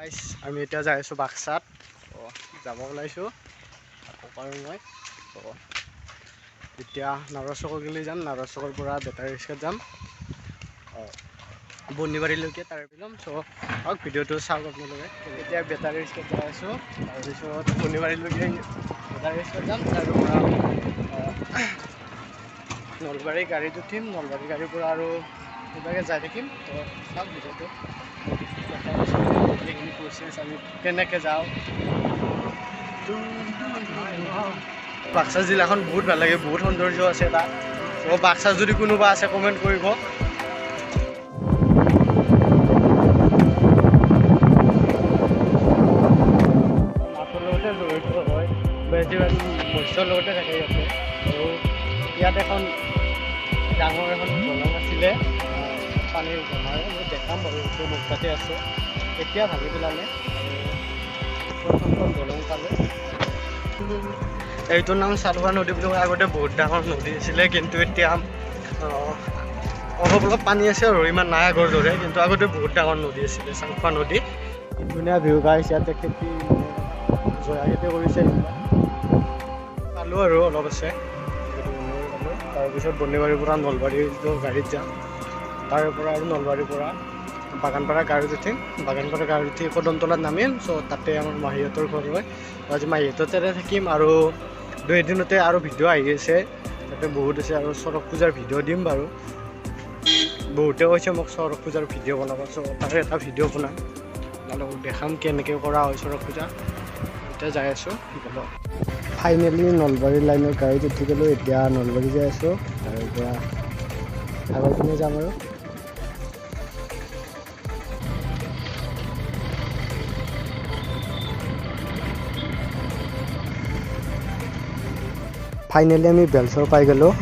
guys আমি এতিয়া যাই আছোঁ বাক্সাত যাব ওলাইছোঁ আকৌ পাৰোঁ মই এতিয়া নাৱৰচকৰ গেলি যাম নাৱৰচকৰ পৰা বেটাৰী ৰিক্সাত যাম বন্দিবাৰীলৈকে তাৰে পিলম চ' ভিডিঅ'টো চাওক আপোনালোকে এতিয়া বেটাৰী ৰিক্সাত যাই আছোঁ তাৰপিছত বন্দিবাৰীলৈকে বেটাৰী ৰিক্সাত যাম তাৰ পৰা নলবাৰী গাড়ীত উঠিম নলবাৰী গাড়ীৰ পৰা আৰু কিবাকৈ যাই থাকিম তো চাওক ভিডিঅ'টো গোটেইখিনি প্ৰচেছ আমি কেনেকৈ যাওঁ বাক্সা জিলাখন বহুত ভাল লাগে বহুত সৌন্দৰ্য আছে তাত ত' বাক্সা যদি কোনোবা আছে কমেণ্ট কৰিব মাছৰ লগতে জড়িত হয় বেছিভাগ মৎস্যৰ লগতে থাকে ইয়াতে আৰু ইয়াত এখন ডাঙৰ এখন দলং আছিলে পানীৰ জমাৰে মই দেখাম বাৰু এইটো মোৰ তাতে আছে এতিয়া ভাবি পেলালে প্ৰথমখন দলং পালে এইটোৰ নাম চালুৱা নদী বুলি কয় আগতে বহুত ডাঙৰ নদী আছিলে কিন্তু এতিয়া অলপ অলপ পানী আছে আৰু ইমান নাই আগৰ দৰে কিন্তু আগতে বহুত ডাঙৰ নদী আছিলে চালুৱা নদী ধুনীয়া ভিউ গাইছ ইয়াতে খেতি জয়া খেতি কৰিছে পালোঁ আৰু অলপ আছে তাৰপিছত বন্দিবাৰীৰ পৰা নলবাৰীৰ গাড়ীত যাম তাৰে পৰা আৰু নলবাৰীৰ পৰা বাগানপাৰা গাড়ীত উঠিম বাগানপাৰা গাড়ীত উঠি কদমতলাত নামিম চ' তাতে আমাৰ মাহীহঁতৰ ঘৰ হয় আজি মাহীহঁতৰ তাতে থাকিম আৰু 2 এদিনতে আৰু ভিডিঅ' আহি আছে তাতে বহুত আছে আৰু চৰক পূজাৰ ভিডিঅ' দিম বাৰু বহুতে কৈছে মোক চৰক পূজাৰ ভিডিঅ' বনাব চ' তাৰে এটা ভিডিঅ' বনাম আপোনালোকক দেখাম কেনেকৈ কৰা হয় চৰক পূজা এতিয়া যাই আছোঁ ফাইনেলি নলবাৰী লাইনৰ গাড়ীত উঠি গ'লোঁ এতিয়া নলবাৰী যাই আছোঁ তাৰে পৰা আগৰ পিনে যাম আৰু ফাইনেলি আমি বেলচৰ পাই গ'লোঁ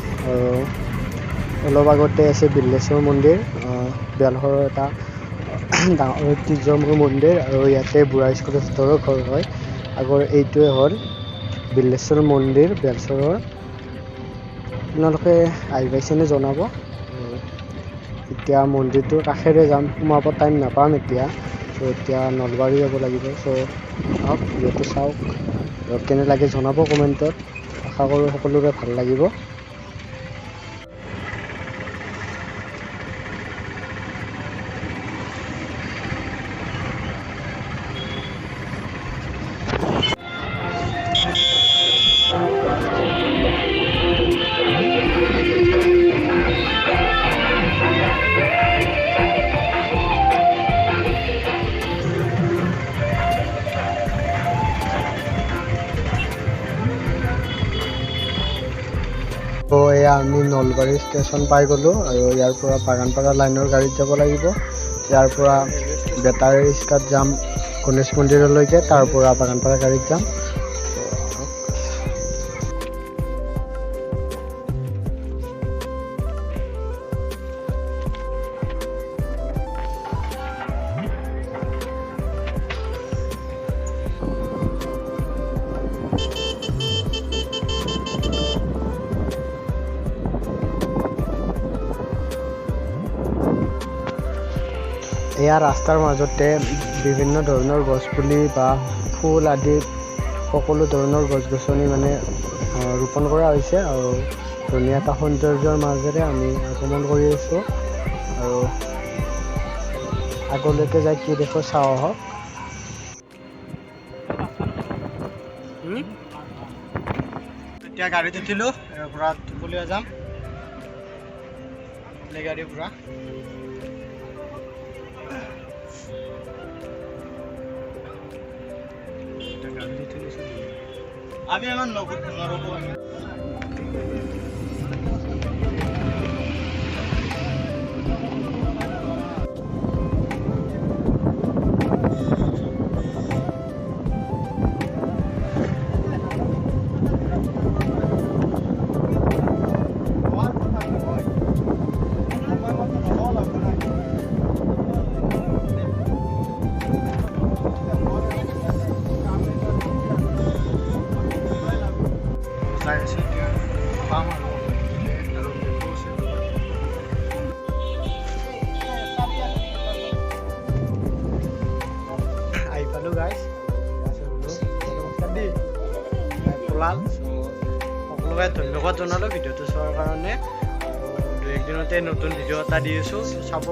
অলপ আগতে আছে বিল্লেশ্বৰ মন্দিৰ বেলশৰৰ এটা ডাঙৰ ঐতিহ্যময় মন্দিৰ আৰু ইয়াতে বুঢ়া স্কুলৰ ভিতৰৰ ঘৰ হয় আগৰ এইটোৱে হ'ল বিল্লেশ্বৰ মন্দিৰ বেলচৰৰ আপোনালোকে আহি পাইছেনে জনাব এতিয়া মন্দিৰটোৰ কাষেৰে যাম সোমাব টাইম নাপাম এতিয়া চ' এতিয়া নলবাৰী যাব লাগিব চ' চাওক ভিডিঅ'টো চাওক কেনে লাগে জনাব কমেণ্টত আশা কৰোঁ সকলোৰে ভাল লাগিব তো এয়া আমি নলবাৰী ষ্টেচন পাই গ'লোঁ আৰু ইয়াৰ পৰা বাগানপাৰা লাইনৰ গাড়ীত যাব লাগিব ইয়াৰ পৰা বেটাৰী ৰিক্সাত যাম গণেশ মন্দিৰলৈকে তাৰ পৰা বাগানপাৰা গাড়ীত যাম এয়া ৰাস্তাৰ মাজতে বিভিন্ন ধৰণৰ গছপুলি বা ফুল আদি সকলো ধৰণৰ গছ গছনি মানে ৰোপণ কৰা হৈছে আৰু ধুনীয়া এটা সৌন্দৰ্যৰ মাজেৰে আমি আগমন কৰি আছোঁ আৰু আগলৈকে যাই কি দেখোঁ চাওঁ আহক এতিয়া গাড়ীত উঠিলোঁ ইয়াৰ পৰা টোপলীয়া যাম গাড়ীৰ পৰা আমি আমাৰ নগদ হেল্ল' গাইজ পলাল সকলোকে ধন্যবাদ জনালোঁ ভিডিঅ'টো চোৱাৰ কাৰণে আৰু 2-1 দিনতে নতুন ভিডিঅ' এটা দি আছোঁ চাব